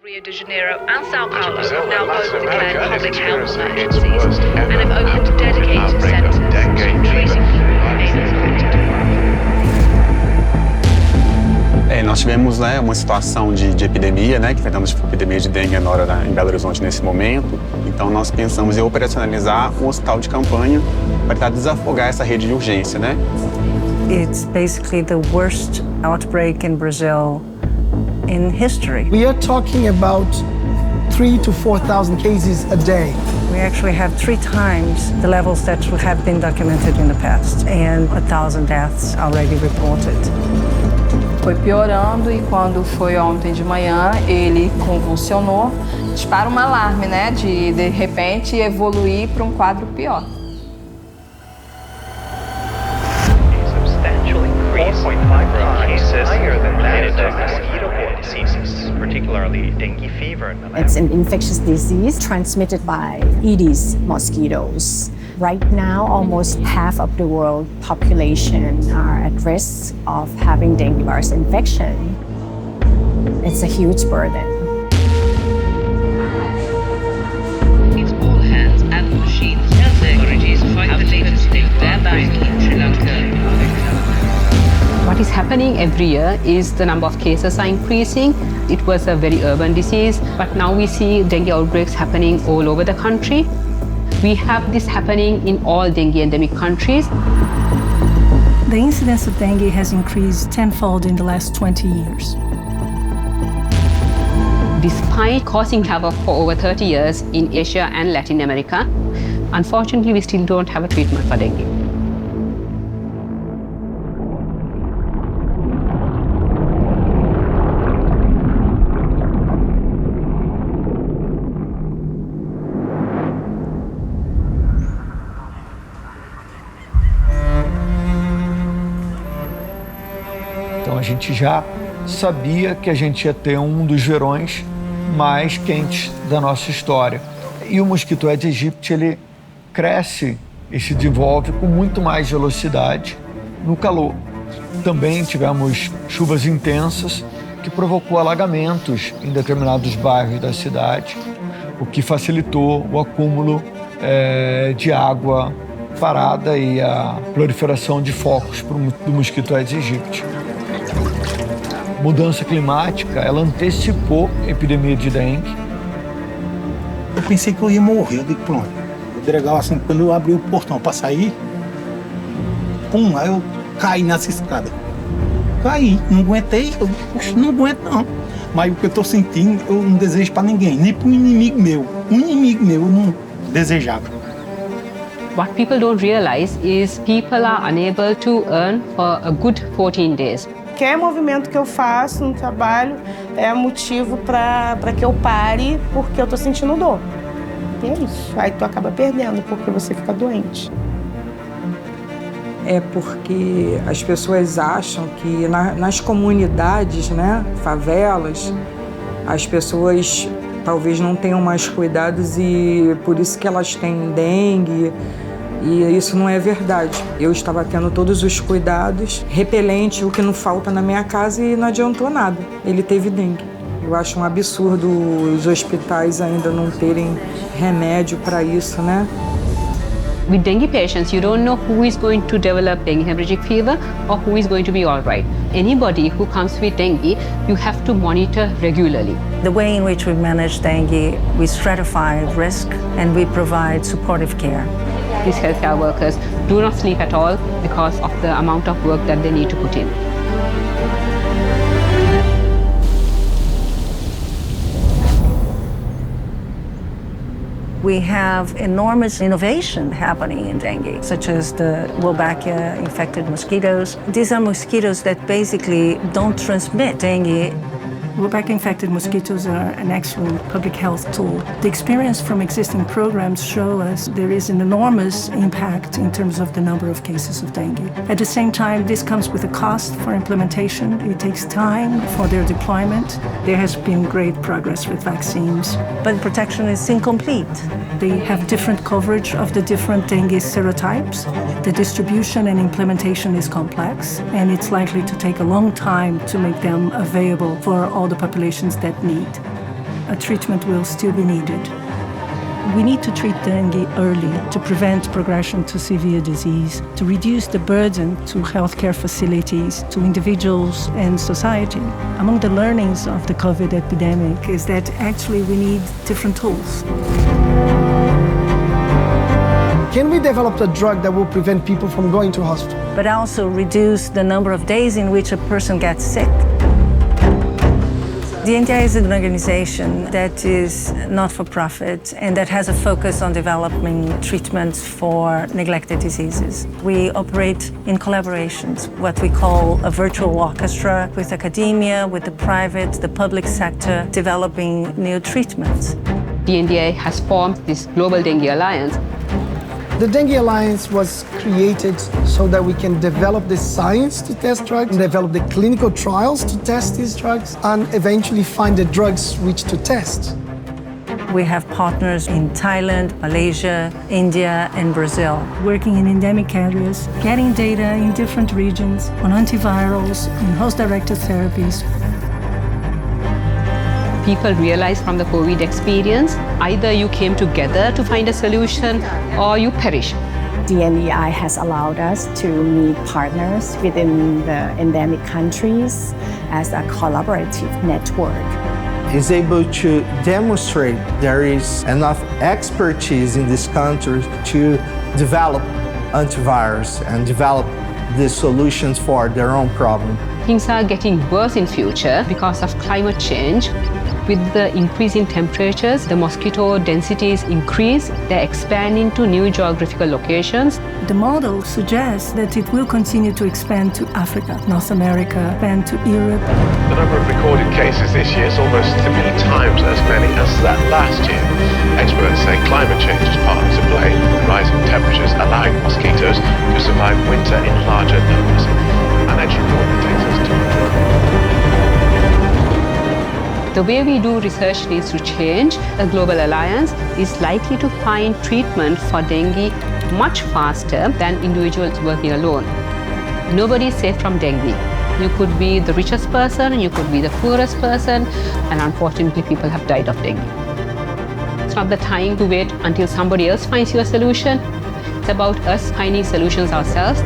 Rio de Janeiro and Sao Paulo have now both declared public health emergencies and have opened dedicated centres to treating people who remain infected. Nós tivemos uma situação de epidemia, que enfrentamos a epidemia de dengue agora em Belo Horizonte nesse momento. Então nós pensamos em operacionalizar um hospital de campanha para tentar desafogar essa rede de urgência, It's basically the worst outbreak in Brazil in history. We are talking about 3,000 to 4,000 cases a day. We actually have 3 times the levels that have been documented in the past and 1,000 deaths already reported. Foi piorando e quando foi ontem de manhã, ele convulsionou, dispara um alarme, de repente evoluir para um quadro pior. It's an infectious disease transmitted by Aedes mosquitoes. Right now, almost half of the world population are at risk of having dengue virus infection. It's a huge burden. It's all hands and machines. Health authorities fight the latest Dengue outbreak in Sri Lanka. What is happening every year is the number of cases are increasing. It was a very urban disease, but now we see dengue outbreaks happening all over the country. We have this happening in all dengue endemic countries. The incidence of dengue has increased tenfold in the last 20 years. Despite causing havoc for over 30 years in Asia and Latin America, unfortunately, we still don't have a treatment for dengue. Então a gente já sabia que a gente ia ter um dos verões mais quentes da nossa história. E o mosquito Aedes aegypti, ele cresce e se desenvolve com muito mais velocidade no calor. Também tivemos chuvas intensas que provocou alagamentos em determinados bairros da cidade, o que facilitou o acúmulo de água parada e a proliferação de focos do mosquito Aedes aegypti. Mudança climática, ela antecipou a epidemia de dengue. Eu pensei que eu ia morrer, eu digo, pronto. O legal, assim, quando eu abri o portão para sair, pum, aí eu caí nessa escada. Caí, não aguentei, não aguento não. Mas o que eu tô sentindo, eu não desejo para ninguém, nem para um inimigo meu. Um inimigo meu eu não desejava. What people don't realize is people are unable to earn for a good 14 days. Qualquer movimento que eu faço no trabalho é motivo para que eu pare porque eu estou sentindo dor. E é isso. Aí tu acaba perdendo porque você fica doente. É porque as pessoas acham que nas comunidades, favelas, as pessoas talvez não tenham mais cuidados e por isso que elas têm dengue. E isso não é verdade. Eu estava tendo todos os cuidados, repelente, o que não falta na minha casa e não adiantou nada. Ele teve dengue. Eu acho um absurdo os hospitais ainda não terem remédio para isso, With dengue patients, you don't know who is going to develop dengue hemorrhagic fever or who is going to be all right. Anybody who comes with dengue, you have to monitor regularly. The way in which we manage dengue, we stratify risk and we provide supportive care. These healthcare workers do not sleep at all because of the amount of work that they need to put in. We have enormous innovation happening in dengue, such as the Wolbachia-infected mosquitoes. These are mosquitoes that basically don't transmit dengue. Wolbachia-infected mosquitoes are an excellent public health tool. The experience from existing programs show us there is an enormous impact in terms of the number of cases of dengue. At the same time, this comes with a cost for implementation. It takes time for their deployment. There has been great progress with vaccines. But protection is incomplete. They have different coverage of the different dengue serotypes. The distribution and implementation is complex, and it's likely to take a long time to make them available for all the populations that need. a treatment will still be needed. We need to treat dengue early to prevent progression to severe disease, to reduce the burden to healthcare facilities, to individuals and society. Among the learnings of the COVID epidemic is that actually we need different tools. Can we develop a drug that will prevent people from going to hospital? But also reduce the number of days in which a person gets sick. DNDi is an organization that is not-for-profit and that has a focus on developing treatments for neglected diseases. We operate in collaborations, what we call a virtual orchestra with academia, with the private, the public sector, developing new treatments. DNDi has formed this Global Dengue Alliance. The Dengue Alliance was created so that we can develop the science to test drugs, develop the clinical trials to test these drugs, and eventually find the drugs which to test. We have partners in Thailand, Malaysia, India, and Brazil, working in endemic areas, getting data in different regions on antivirals and host-directed therapies. People realize from the COVID experience, either you came together to find a solution or you perish. DNDi has allowed us to meet partners within the endemic countries as a collaborative network. Is able to demonstrate there is enough expertise in this country to develop antivirus and develop the solutions for their own problem. Things are getting worse in future because of climate change. With the increase in temperatures, the mosquito densities increase. They expand into new geographical locations. The model suggests that it will continue to expand to Africa, North America, and to Europe. The number of recorded cases this year is almost 3 times as many as that last year. Experts say climate change is partly to blame. Rising temperatures allowing mosquitoes to survive winter in larger numbers. Our next report takes us to The way we do research needs to change. The Global Alliance is likely to find treatment for dengue much faster than individuals working alone. Nobody is safe from dengue. You could be the richest person, you could be the poorest person, and unfortunately people have died of dengue. It's not the time to wait until somebody else finds you a solution. It's about us finding solutions ourselves.